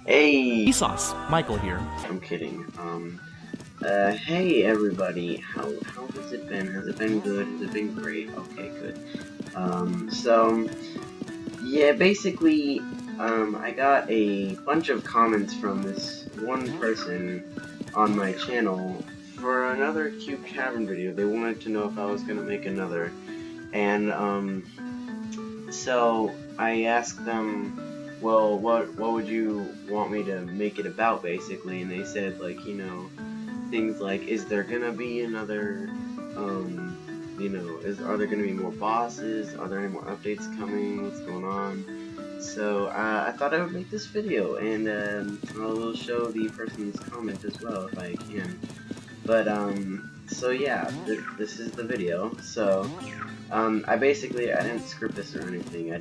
Hey! Sauce. Michael here. I'm kidding. Hey everybody. How has it been? Has it been good? Has it been great? Okay, good. Yeah, basically, I got a bunch of comments from this one person on my channel for another Cube Cavern video. They wanted to know if I was gonna make another. And, so I asked them, well, what would you want me to make it about, basically? And they said, like, you know, things like, is there gonna be another, you know, are there gonna be more bosses? Are there any more updates coming? What's going on? So, I thought I would make this video, and, I will show the person's comment as well, if I can. But, so yeah, this is the video. So, I didn't script this or anything.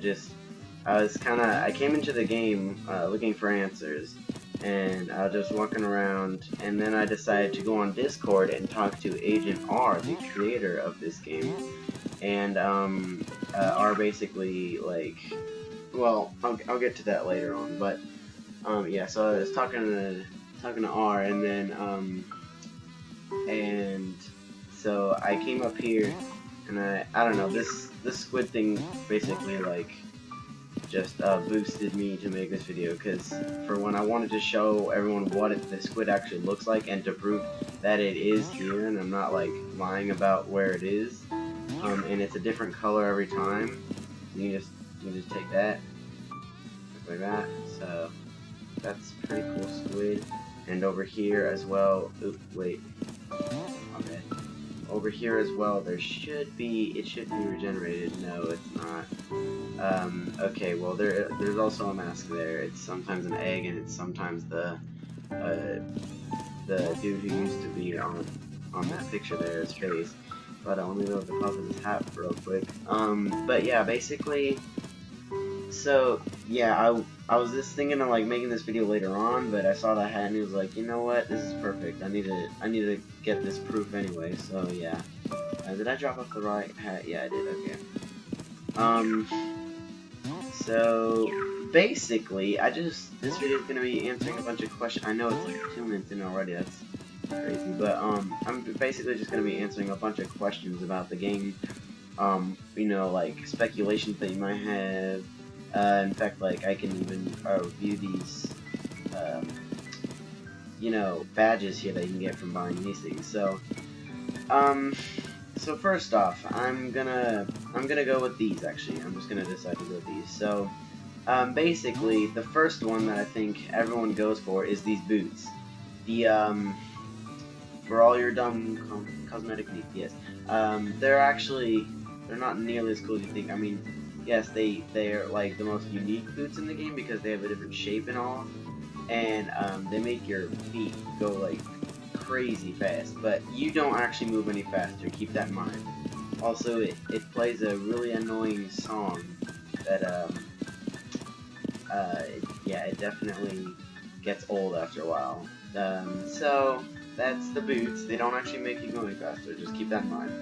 I came into the game, looking for answers, and I was just walking around, and then I decided to go on Discord and talk to Agent R, the creator of this game. And, R basically, like, well, I'll get to that later on, but, yeah, so I was talking to R, and then, and so I came up here, and I don't know, this squid thing basically, like, just boosted me to make this video, because for when I wanted to show everyone what the squid actually looks like, and to prove that it is here, and I'm not, like, lying about where it is, and it's a different color every time. You can just take that, like that, so that's pretty cool squid. And over here as well, oop, wait, okay. Over here as well, it should be regenerated. No, it's not. Okay, well, there's also a mask there. It's sometimes an egg, and it's sometimes the dude who used to be on that picture there, his face. But let me go to pop in his hat real quick. But yeah, basically, so yeah, I was just thinking of, like, making this video later on, but I saw that hat and he was like, you know what, this is perfect. I need to get this proof anyway. So yeah. Did I drop off the right hat? Yeah, I did. Okay. So basically, this video is gonna be answering a bunch of questions. I know it's like 2 minutes in already. That's crazy, but I'm basically just gonna be answering a bunch of questions about the game. You know, like speculations that you might have. In fact, like, I can even review these, you know, badges here that you can get from buying these things. So, so first off, I'm gonna go with these. Actually, I'm just gonna decide to go with these. So, basically, the first one that I think everyone goes for is these boots. The for all your dumb cosmetic needs. Yes, they're not nearly as cool as you think. I mean, yes, they're like the most unique boots in the game because they have a different shape and all, and they make your feet go like crazy fast, but you don't actually move any faster. Keep that in mind. Also, it plays a really annoying song that yeah, it definitely gets old after a while. So that's the boots. They don't actually make you go any faster. Just keep that in mind.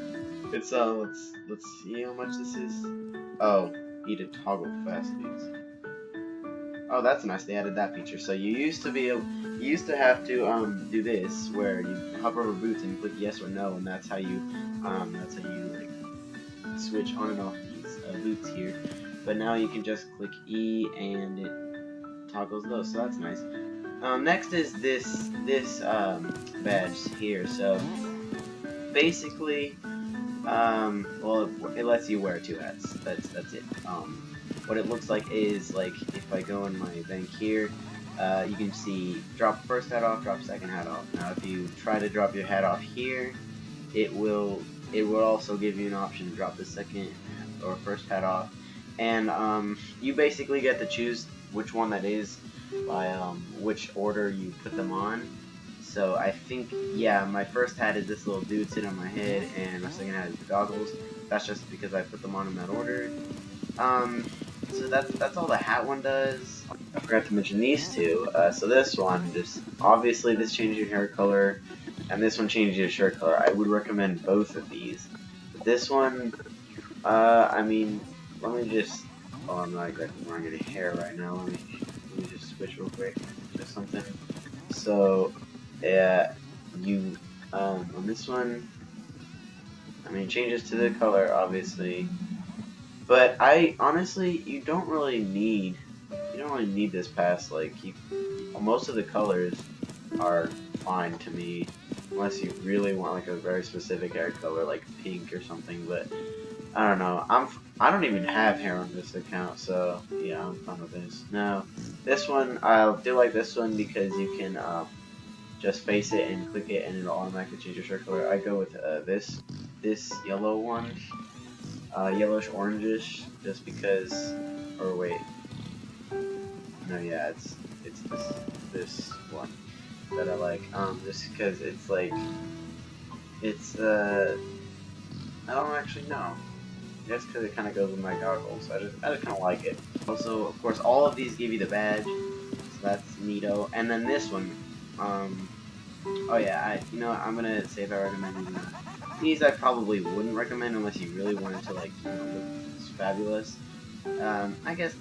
It's let's see how much this is. Oh, need to toggle fast boots. Oh, that's nice. They added that feature. So you used to have to do this, where you hover over boots and click yes or no, and that's how you like switch on and off these boots here. But now you can just click E and it toggles those. So that's nice. Next is this badge here. So basically, well, it lets you wear 2 hats. That's it. What it looks like is, like, if I go in my bank here, you can see drop first hat off, drop second hat off. Now, if you try to drop your hat off here, it will also give you an option to drop the second or first hat off, and you basically get to choose which one that is by which order you put them on. So I think, yeah, my first hat is this little dude sitting on my head, and my second hat is the goggles. That's just because I put them on in that order. So that's all the hat one does. I forgot to mention these two. So this one, obviously this changes your hair color, and this one changes your shirt color. I would recommend both of these. But this one, I mean, let me just, oh, I'm not exactly wearing any hair right now. Let me just switch real quick. or something. So, yeah, you, on this one, I mean, changes to the color, obviously. But honestly, you don't really need this pass. Like, most of the colors are fine to me, unless you really want like a very specific hair color, like pink or something. But I don't know. I don't even have hair on this account, so yeah, I'm fine with this. Now, this one I do like this one because you can just face it and click it, and it'll automatically change your shirt color. I go with this yellow one, yellowish orangish, just because. Or wait, no, yeah, it's this one that I like. Just because it's like it's I don't actually know. Just because it kind of goes with my goggles. I just kind of like it. Also, of course, all of these give you the badge, so that's neato. And then this one, oh yeah, I'm gonna say if I recommend these. These I probably wouldn't recommend unless you really wanted to like, look fabulous. I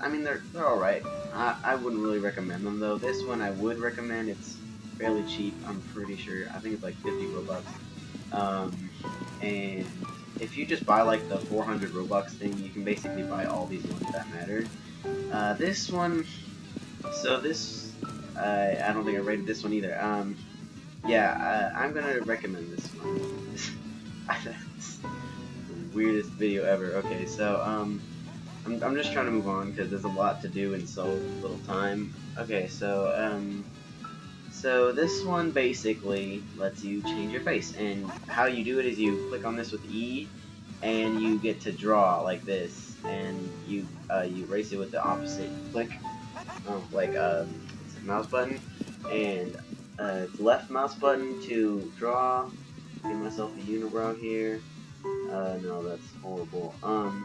mean they're alright. I wouldn't really recommend them though. This one I would recommend. It's fairly cheap. I'm pretty sure. I think it's like 50 Robux. And if you just buy like the 400 Robux thing, you can basically buy all these ones that matter. This one, so this, I don't think I rated this one either. Yeah, I'm gonna recommend this one. It's the weirdest video ever. Okay, so, I'm just trying to move on because there's a lot to do in so little time. Okay, so this one basically lets you change your face, and how you do it is you click on this with E, and you get to draw like this, and you erase it with the opposite click, it's a mouse button, and it's left mouse button to draw. Give myself a unibrow here. No, that's horrible. And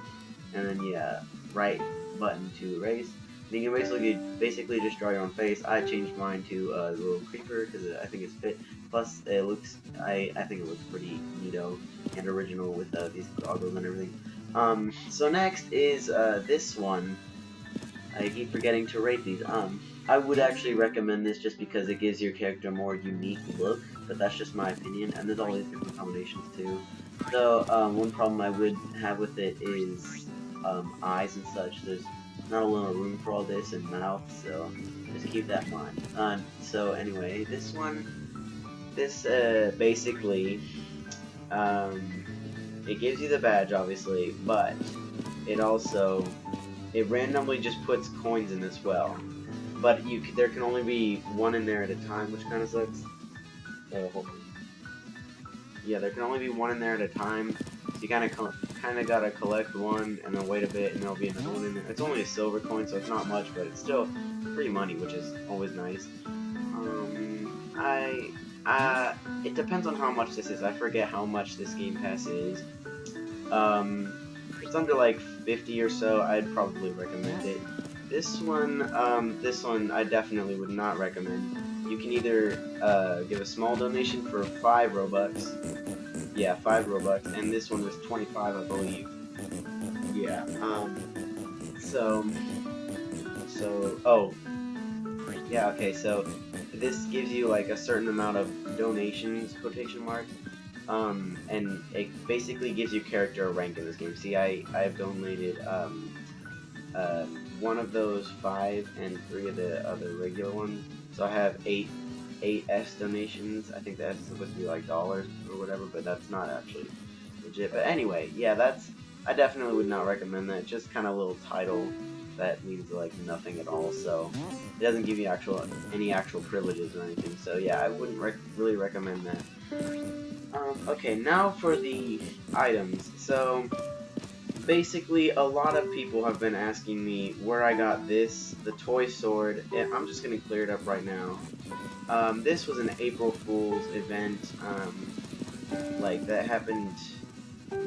then yeah, right button to erase. And you can basically just draw your own face. I changed mine to the little creeper because I think it's fit. Plus, it looks, I think it looks pretty neato and original with these goggles and everything. So next is this one. I keep forgetting to rate these. I would actually recommend this just because it gives your character a more unique look, but that's just my opinion. And there's all these different combinations too. So one problem I would have with it is eyes and such. There's not a lot of room for all this and mouth, so just keep that in mind. So anyway, this basically, it gives you the badge obviously, but it randomly just puts coins in as well. But there can only be one in there at a time, which kind of sucks. Yeah, there can only be one in there at a time. So you kind of gotta collect one and then wait a bit, and there'll be another one in there. It's only a silver coin, so it's not much, but it's still free money, which is always nice. It depends on how much this is. I forget how much this Game Pass is. If it's under like 50 or so, I'd probably recommend it. This one I definitely would not recommend. You can either give a small donation for 5 Robux. Yeah, 5 Robux, and this one was 25, I believe. Yeah. Oh. Yeah, okay, so this gives you like a certain amount of donations, quotation marks. And it basically gives you character rank in this game. See, I've donated one of those 5 and 3 of the other regular ones. So I have 8 S donations. I think that's supposed to be like dollars or whatever, but that's not actually legit. But anyway, yeah, I definitely would not recommend that. Just kind of a little title that means like nothing at all. So it doesn't give you any actual privileges or anything. So yeah, I wouldn't really recommend that. Okay, now for the items. So basically, a lot of people have been asking me where I got the toy sword, and I'm just gonna clear it up right now. This was an April Fool's event, like that happened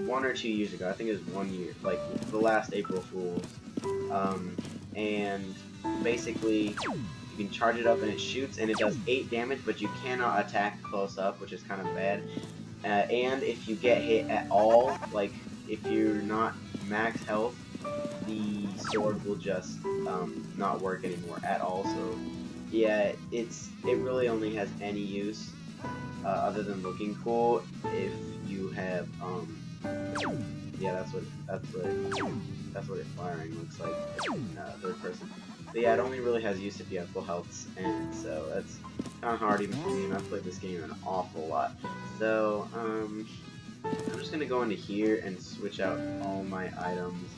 1 or 2 years ago. I think it was 1 year, like the last April Fool's. And basically, you can charge it up and it shoots, and it does 8 damage, but you cannot attack close up, which is kind of bad. And if you get hit at all, like if you're not max health, the sword will just not work anymore at all. So yeah, it really only has any use other than looking cool if you have yeah, that's what it firing looks like in third person. But yeah, it only really has use if you have full healths, and so that's kind of hard even for me, and I've played this game an awful lot. So I'm just gonna go into here and switch out all my items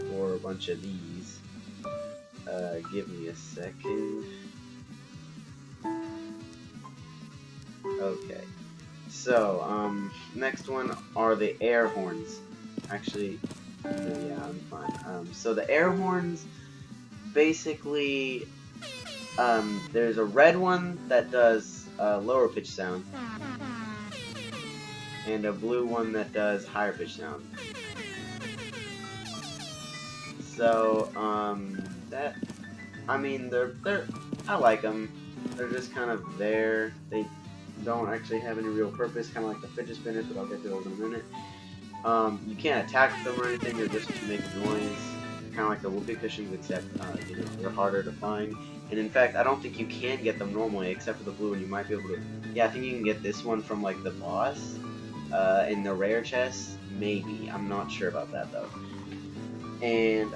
for a bunch of these. Give me a second. Okay. So, next one are the air horns. Actually, no, yeah, I'm fine. So the air horns, basically, there's a red one that does lower pitch sound, and a blue one that does higher pitch sound. So, I mean, I like them. They're just kind of there. They don't actually have any real purpose, kind of like the fidget spinners, but I'll get to those in a minute. You can't attack them or anything, they're just to make noise, kind of like the whoopee cushions, except you know, they're harder to find. And in fact, I don't think you can get them normally, except for the blue one. You might be able to. Yeah, I think you can get this one from like the boss in the rare chest, maybe. I'm not sure about that though. And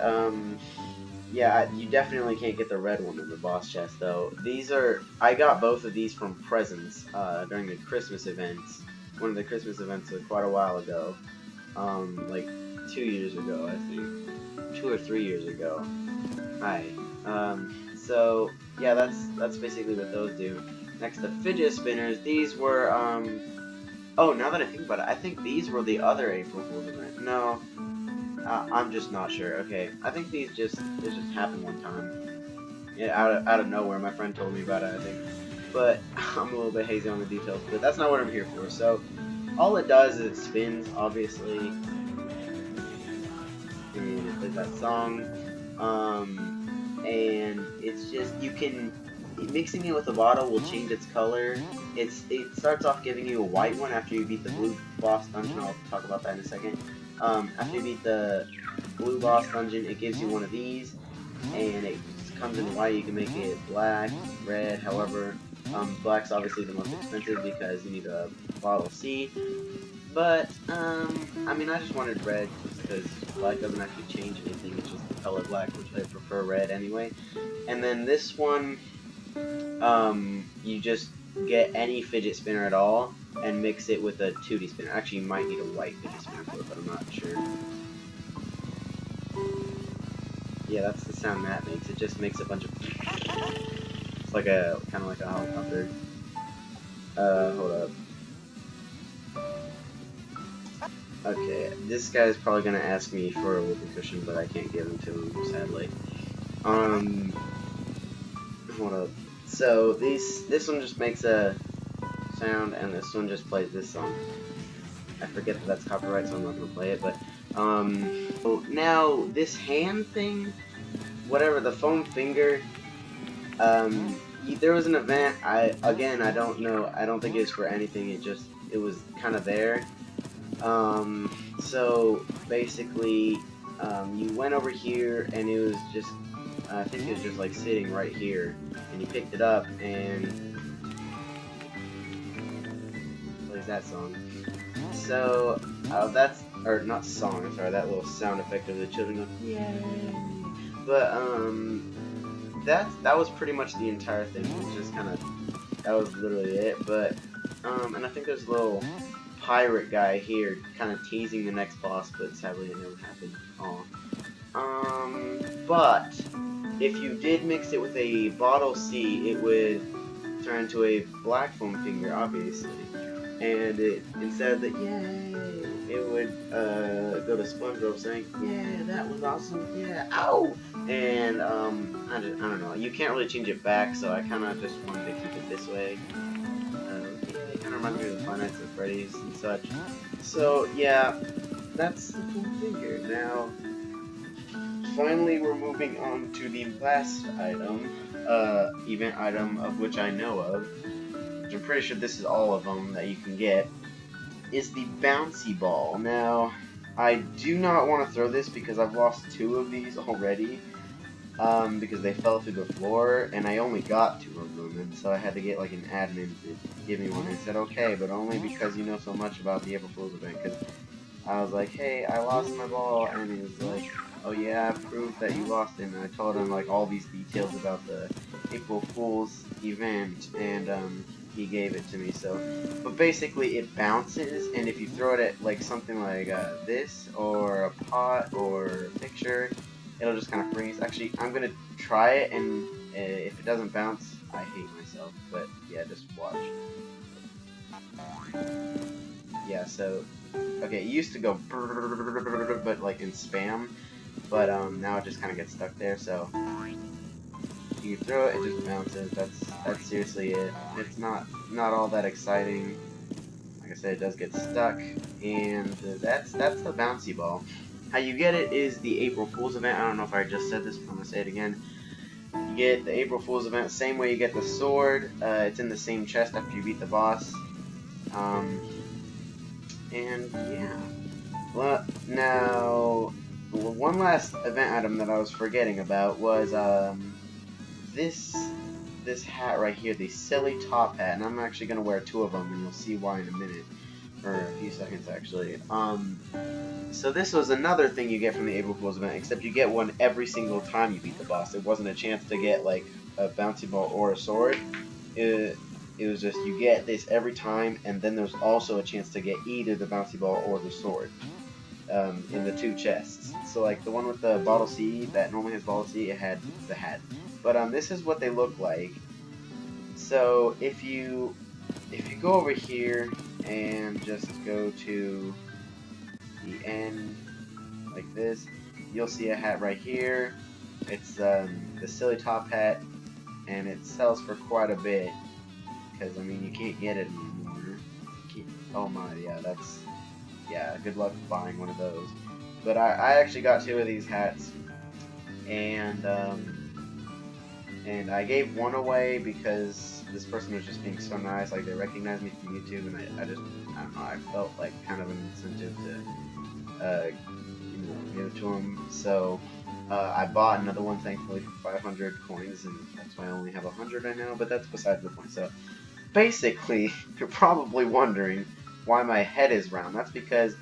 yeah, you definitely can't get the red one in the boss chest, though. I got both of these from presents during the Christmas events. One of the Christmas events quite a while ago. Like 2 years ago, I think. 2 or 3 years ago. Hi. So, yeah, that's basically what those do. Next, the fidget spinners. These were, oh, now that I think about it, I think these were the other April Fool's event. No. I'm just not sure. Okay, I think this just happened one time. Yeah, out of nowhere. My friend told me about it, I think. But I'm a little bit hazy on the details. But that's not what I'm here for. So all it does is it spins, obviously, and it plays that song. And it's just mixing it with a bottle will change its color. It starts off giving you a white one after you beat the blue boss dungeon. I'll talk about that in a second. After you beat the blue boss dungeon, it gives you one of these, and it comes in white. You can make it black, red, however. Black's obviously the most expensive because you need a bottle C. But, I mean, I just wanted red just because black doesn't actually change anything. It's just the color black, which I prefer red anyway. And then this one, you just get any fidget spinner at all and mix it with a 2D spinner. Actually, you might need a white fidget spinner for it, but I'm not sure. Yeah, that's the sound that makes. It just makes a bunch of... It's like a... kind of like a helicopter. Hold up. Okay, this guy's probably gonna ask me for a whoopee cushion, but I can't give him to him, sadly. Hold up. So, this one just makes a sound, and this one just plays this song. I forget that that's copyright, so I'm not gonna play it, but, so now, this hand thing, whatever, the foam finger, there was an event, I don't know, I don't think it's for anything, it was kind of there. So, basically, you went over here, and it was just, I think it was just like sitting right here, and you picked it up, and plays that song. So, that's, or not song, sorry, that little sound effect of the children going, yay! But, that was pretty much the entire thing. It was just kind of, that was literally it, but, and I think there's a little pirate guy here kind of teasing the next boss, but sadly it never happened. But if you did mix it with a bottle C, it would turn into a black foam finger, obviously. And instead of the yay, it would go to SpongeBob saying, yeah, that was awesome, yeah, ow! And I don't know, you can't really change it back, so I kind of just wanted to keep it this way. It kind of reminds me of the Five Nights at Freddy's and such. So yeah, that's the foam finger. Now, finally we're moving on to the last item, event item of which I know of, which I'm pretty sure this is all of them that you can get, is the Bouncy Ball. Now, I do not want to throw this because I've lost 2 of these already, because they fell through the floor, and I only got 2 of them, and so I had to get like an admin to give me one. And I said, okay, but only because you know so much about the April Fool's event, because I was like, hey, I lost my ball, and he was like, oh yeah, prove that you lost it. And I told him like all these details about the April Fool's event, and he gave it to me. So, but basically it bounces, and if you throw it at like something like this, or a pot, or a picture, it'll just kind of freeze. Actually, I'm gonna try it, and if it doesn't bounce, I hate myself. But yeah, just watch. Yeah, so okay, it used to go but like in spam, but now it just kind of gets stuck there. So you throw it, it just bounces. That's seriously it. It's not all that exciting. Like I said, it does get stuck, and that's the bouncy ball. How you get it is the April Fool's event. I don't know if I just said this, but I'm gonna say it again. You get the April Fool's event, same way you get the sword. It's in the same chest after you beat the boss. And yeah. Well, now, one last event item that I was forgetting about was this hat right here, the silly top hat, and I'm actually gonna wear 2 of them, and you'll see why in a minute, or a few seconds actually. So this was another thing you get from the April Fool's event, except you get one every single time you beat the boss. It wasn't a chance to get like a bouncy ball or a sword. It was just you get this every time, and then there's also a chance to get either the bouncy ball or the sword in the 2 chests. So like the one with the bottle C that normally has bottle C, it had the hat. But this is what they look like. So if you go over here and just go to the end like this, you'll see a hat right here. It's the silly top hat, and it sells for quite a bit. Because, I mean, you can't get it anymore. Oh my, yeah, good luck buying one of those. But I actually got 2 of these hats, and I gave one away because this person was just being so nice, like they recognized me from YouTube, and I don't know, I felt like kind of an incentive to, give it to them. So, I bought another one, thankfully, for 500 coins, and that's why I only have 100 right now, but that's besides the point. So, basically, you're probably wondering why my head is round. That's because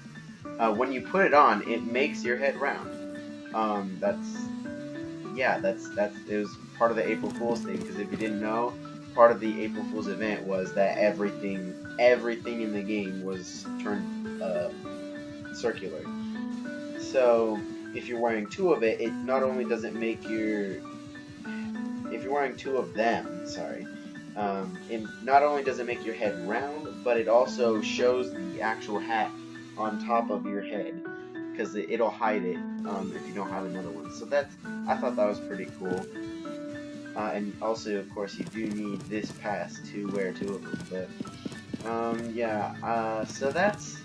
when you put it on, it makes your head round. It was part of the April Fool's thing, because if you didn't know, part of the April Fool's event was that everything in the game was turned circular. So if you're wearing 2 of it, it not only does it make your, if you're wearing 2 of them, sorry, it not only does it make your head round, but it also shows the actual hat on top of your head, because it'll hide it if you don't have another one. So I thought that was pretty cool. And also, of course, you do need this pass to wear 2 of them. But so that's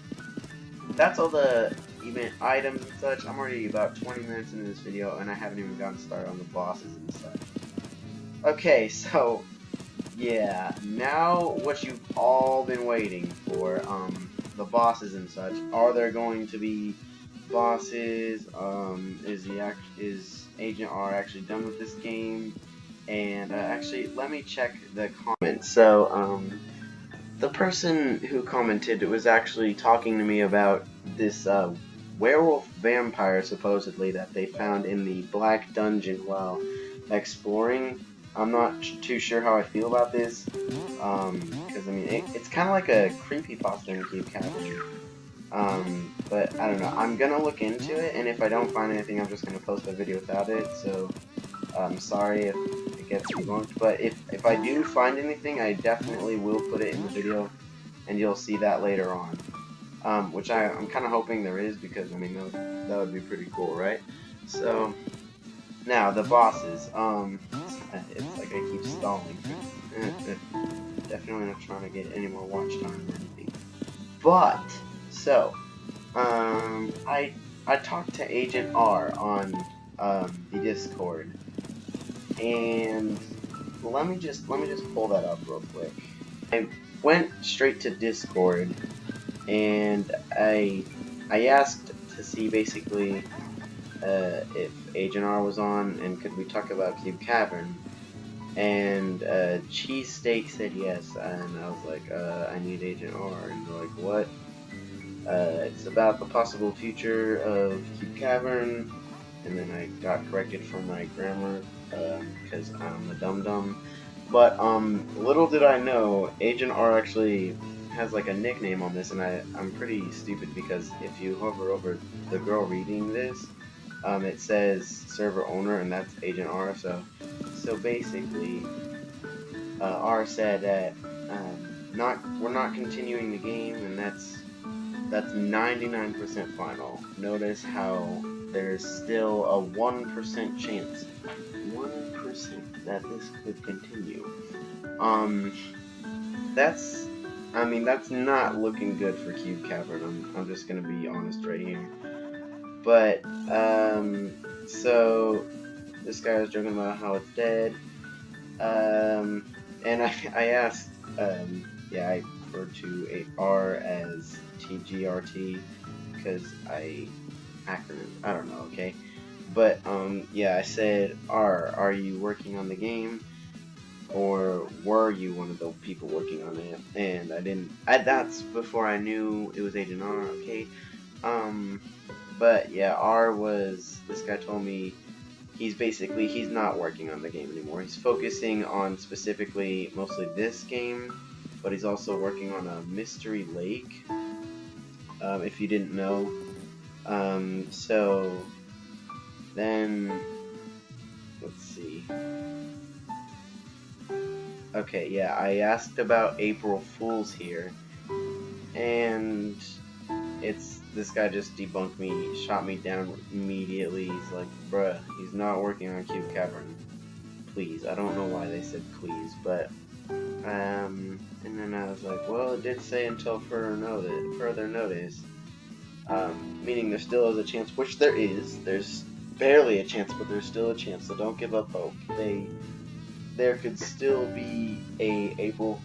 all the event items and such. I'm already about 20 minutes into this video, and I haven't even gotten started on the bosses and such. Okay, so yeah, now what you've all been waiting for, the bosses and such. Are there going to be bosses? Is Agent R actually done with this game? And actually, let me check the comments. So, the person who commented was actually talking to me about this Werewolf Vampire, supposedly, that they found in the Black Dungeon while exploring. I'm not too sure how I feel about this, because, I mean, it's kind of like a creepypasta in Cube Cavern. But I don't know. I'm gonna look into it, and if I don't find anything, I'm just gonna post a video without it. So I'm sorry if it gets debunked, but if I do find anything, I definitely will put it in the video, and you'll see that later on. Which I'm kind of hoping there is, because I mean that would be pretty cool, right? So now the bosses. It's like I keep stalling. Definitely not trying to get any more watch time or anything. But so, I talked to Agent R on the Discord, and let me just pull that up real quick. I went straight to Discord, and I asked to see basically if Agent R was on, and could we talk about Cube Cavern? And Cheesesteak said yes, and I was like, I need Agent R, and they're like, what? It's about the possible future of Cube Cavern, and then I got corrected for my grammar, because I'm a dum-dum. But, little did I know, Agent R actually has, like, a nickname on this, and I'm pretty stupid, because if you hover over the girl reading this, it says server owner, and that's Agent R, so basically, R said that, we're not continuing the game, and that's 99% final. Notice how there's still a 1% chance, 1% that this could continue. That's not looking good for Cube Cavern. I'm just gonna be honest right here. But so this guy was joking about how it's dead. And I asked, yeah, I refer to R as TGRT because I don't know, okay? But, yeah, I said, are you working on the game? Or were you one of the people working on it? And that's before I knew it was Agent R, okay? But yeah, this guy told me he's not working on the game anymore. He's focusing on specifically mostly this game, but he's also working on a Mystery Lake, if you didn't know. So then, let's see. Okay, yeah, I asked about April Fool's here, and this guy just debunked me, shot me down immediately. He's like, bruh, he's not working on Cube Cavern. Please. I don't know why they said please, but, and then I was like, well, it did say until further notice, meaning there still is a chance, which there is. There's barely a chance, but there's still a chance, so don't give up hope. There could still be an April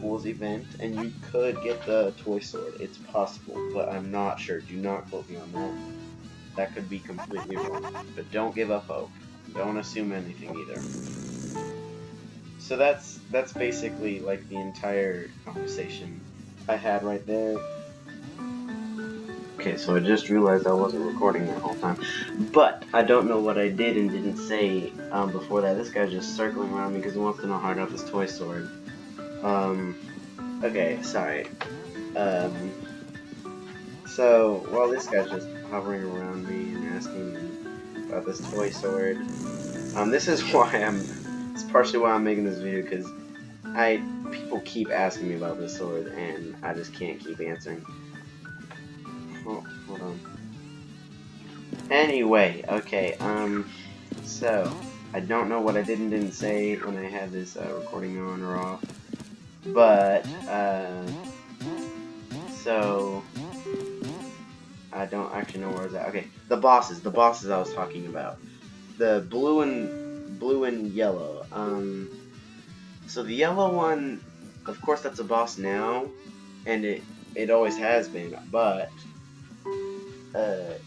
Fool's event, and you could get the toy sword. It's possible, but I'm not sure. Do not quote me on that. That could be completely wrong. But don't give up hope. Don't assume anything either. So that's basically like the entire conversation I had right there. Okay, so I just realized I wasn't recording that whole time. But I don't know what I did and didn't say before that. This guy's just circling around me because he wants to know how to have his toy sword. Okay, sorry. So while this guy's just hovering around me and asking me about this toy sword, this is why it's partially why I'm making this video, because people keep asking me about this sword and I just can't keep answering. Oh, hold on. Anyway, okay, so, I don't know what I did and didn't say when I had this, recording on or off, but, so, I don't actually know where I was at. Okay, the bosses I was talking about. The blue and yellow, so the yellow one, of course that's a boss now, and it always has been, but,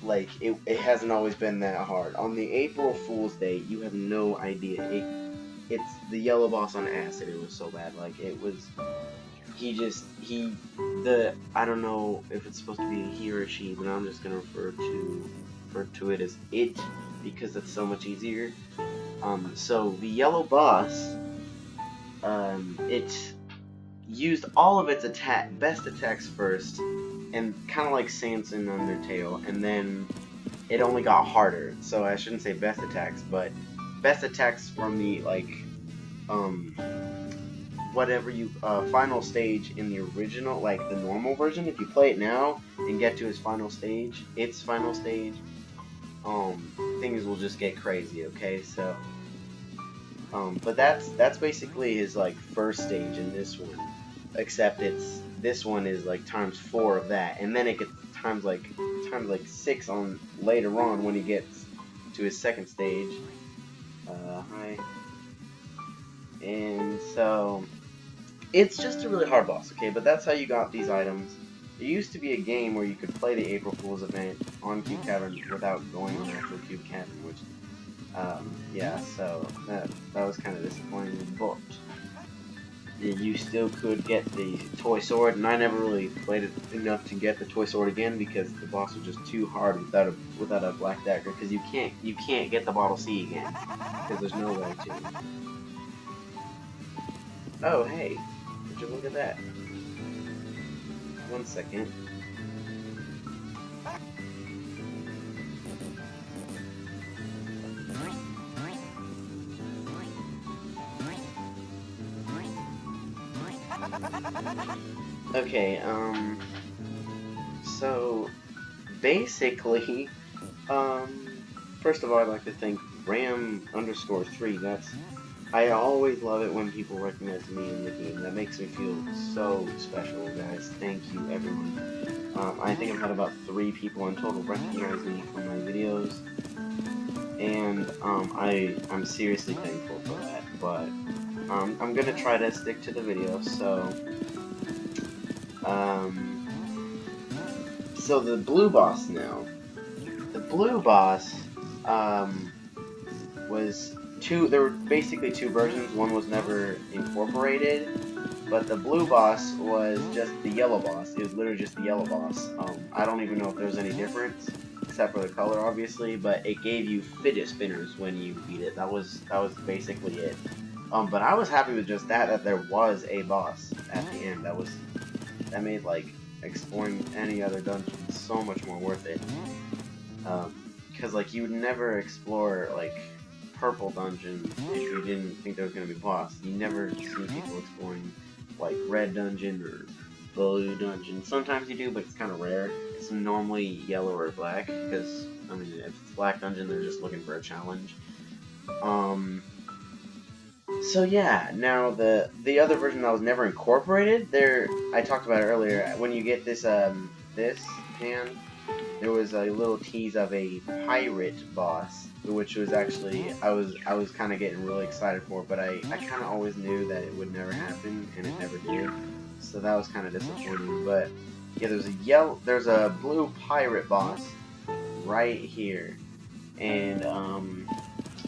like, it hasn't always been that hard. On the April Fool's Day, you have no idea. It's the yellow boss on acid. It was so bad. Like, it was, I don't know if it's supposed to be a he or a she, but I'm just gonna refer to it as it, because it's so much easier. So the yellow boss, it used all of its best attacks first, and kind of like Sans in Undertale, and then it only got harder. So I shouldn't say best attacks, but best attacks from the, like, whatever final stage in the original, like the normal version. If you play it now and get to its final stage, things will just get crazy, okay? So, but that's basically his, like, first stage in this one. Except this one is like ×4 of that, and then it gets times like 6 on later on when he gets to his second stage. Hi. And so it's just a really hard boss, okay? But that's how you got these items. There used to be a game where you could play the April Fool's event on Cube Cavern without going on actual Cube Cavern, which, yeah, so that was kind of disappointing, but you still could get the toy sword, and I never really played it enough to get the toy sword again because the boss was just too hard without a black dagger, because you can't get the bottle C again because there's no way to. Oh hey, would you look at that? 1 second. Okay, so basically, first of all, I'd like to thank Ram_3. I always love it when people recognize me in the game. That makes me feel so special, guys. Thank you, everyone. I think I've had about 3 people in total recognize me from my videos, and I'm seriously thankful for that. But I'm gonna try to stick to the video. So the blue boss now. The blue boss was there were basically 2 versions. One was never incorporated, but the blue boss was just the yellow boss. It was literally just the yellow boss. I don't even know if there was any difference, except for the color, obviously, but it gave you fidget spinners when you beat it. That was basically it. But I was happy with just that there was a boss at the end. That made, like, exploring any other dungeon so much more worth it. Because, like, you would never explore, like, purple dungeon if you didn't think there was going to be a boss. You never see people exploring, like, red dungeon or blue dungeon. Sometimes you do, but it's kind of rare. It's normally yellow or black, because, I mean, if it's black dungeon, they're just looking for a challenge. So yeah, now the other version that was never incorporated, I talked about it earlier, when you get this hand, there was a little tease of a pirate boss, which was actually, I was kind of getting really excited for, but I kind of always knew that it would never happen, and it never did, so that was kind of disappointing. But yeah, there's a blue pirate boss right here, and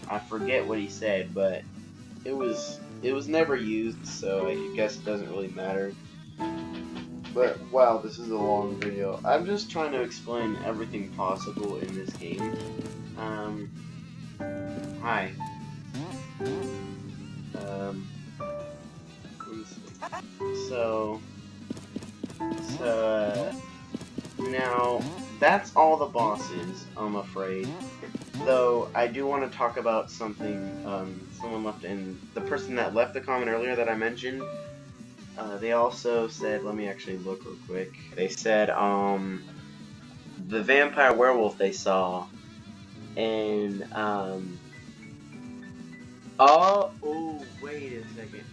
I forget what he said, but it was never used, so I guess it doesn't really matter. But wow, this is a long video. I'm just trying to explain everything possible in this game. Hi. So now that's all the bosses, I'm afraid. Though I do want to talk about something someone left in, the person that left the comment earlier that I mentioned. They also said, let me actually look real quick. They said the vampire werewolf they saw, and oh wait a second.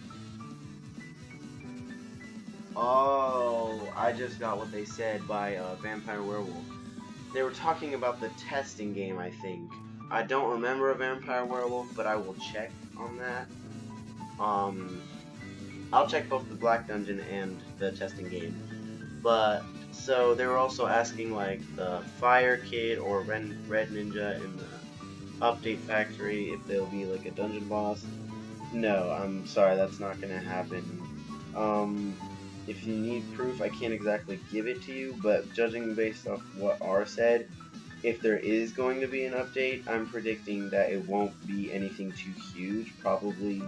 Oh, I just got what they said by Vampire Werewolf. They were talking about the testing game, I think. I don't remember a Vampire Werewolf, but I will check on that. I'll check both the Black Dungeon and the testing game. But, so they were also asking, like, the Fire Kid or Red Ninja in the Update Factory, if they'll be, like, a dungeon boss. No, I'm sorry, that's not gonna happen. If you need proof, I can't exactly give it to you, but judging based off what R said, if there is going to be an update, I'm predicting that it won't be anything too huge, probably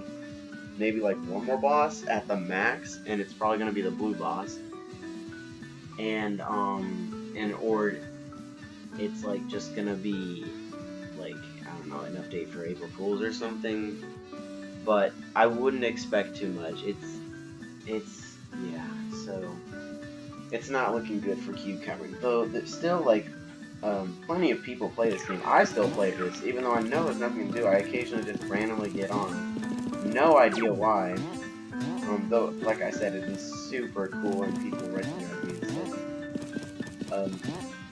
maybe like one more boss at the max, and it's probably going to be the blue boss, or it's like just going to be like, I don't know, an update for April Fools or something, but I wouldn't expect too much. Yeah, so it's not looking good for Cube Cavern, though there's still like plenty of people play this game. I still play this, even though I know there's nothing to do. I occasionally just randomly get on. No idea why. Though, like I said, it is super cool and people recognize me and stuff.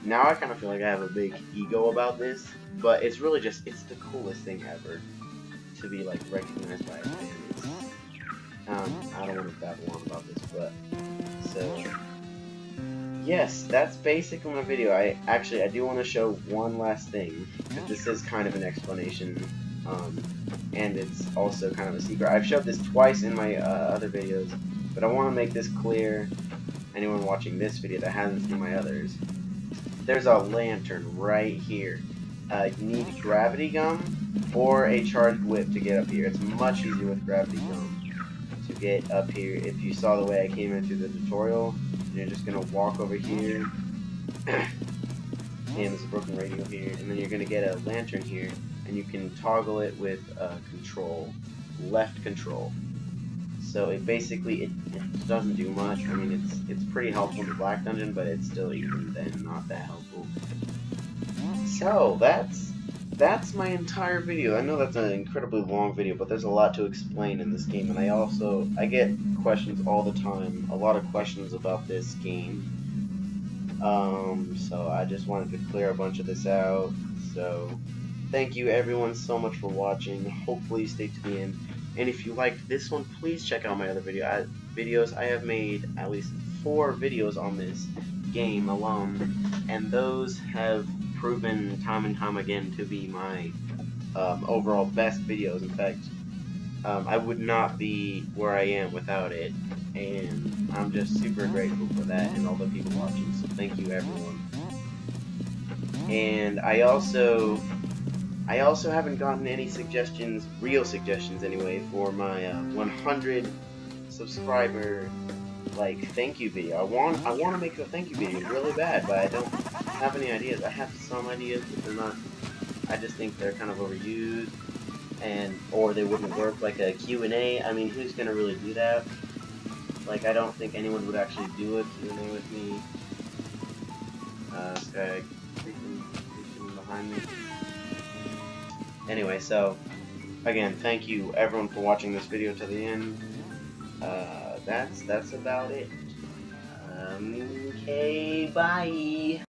Now I kind of feel like I have a big ego about this, but it's really just, it's the coolest thing ever to be like recognized by a fan. I don't want to babble on about this, but so yes, that's basically my video. I do want to show one last thing. This is kind of an explanation, and it's also kind of a secret. I've showed this twice in my other videos, but I want to make this clear. Anyone watching this video that hasn't seen my others, there's a lantern right here. You need gravity gum or a charged whip to get up here. It's much easier with gravity gum to get up here. If you saw the way I came into the tutorial, you're just gonna walk over here, and there's a broken radio here, and then you're gonna get a lantern here, and you can toggle it with control, left control. So it basically it doesn't do much. I mean, it's pretty helpful in the Black Dungeon, but it's still even then not that helpful. So that's my entire video. I know that's an incredibly long video, but there's a lot to explain in this game, and I get questions all the time, a lot of questions about this game. So I just wanted to clear a bunch of this out. So thank you everyone so much for watching. Hopefully you stay to the end. And if you liked this one, please check out my other videos. I have made at least 4 videos on this game alone, and those have proven time and time again to be my overall best videos. In fact, I would not be where I am without it, and I'm just super grateful for that and all the people watching, so thank you everyone. And I also haven't gotten any suggestions, real suggestions anyway, for my 100 subscriber thank you video. I want to make a thank you video really bad, but I don't have any ideas. I have some ideas, but they're not. I just think they're kind of overused, or they wouldn't work, like a Q&A. I mean, who's gonna really do that? Like, I don't think anyone would actually do a Q&A with me. This guy creeping behind me. Anyway, so again, thank you everyone for watching this video to the end. That's about it. Okay, bye.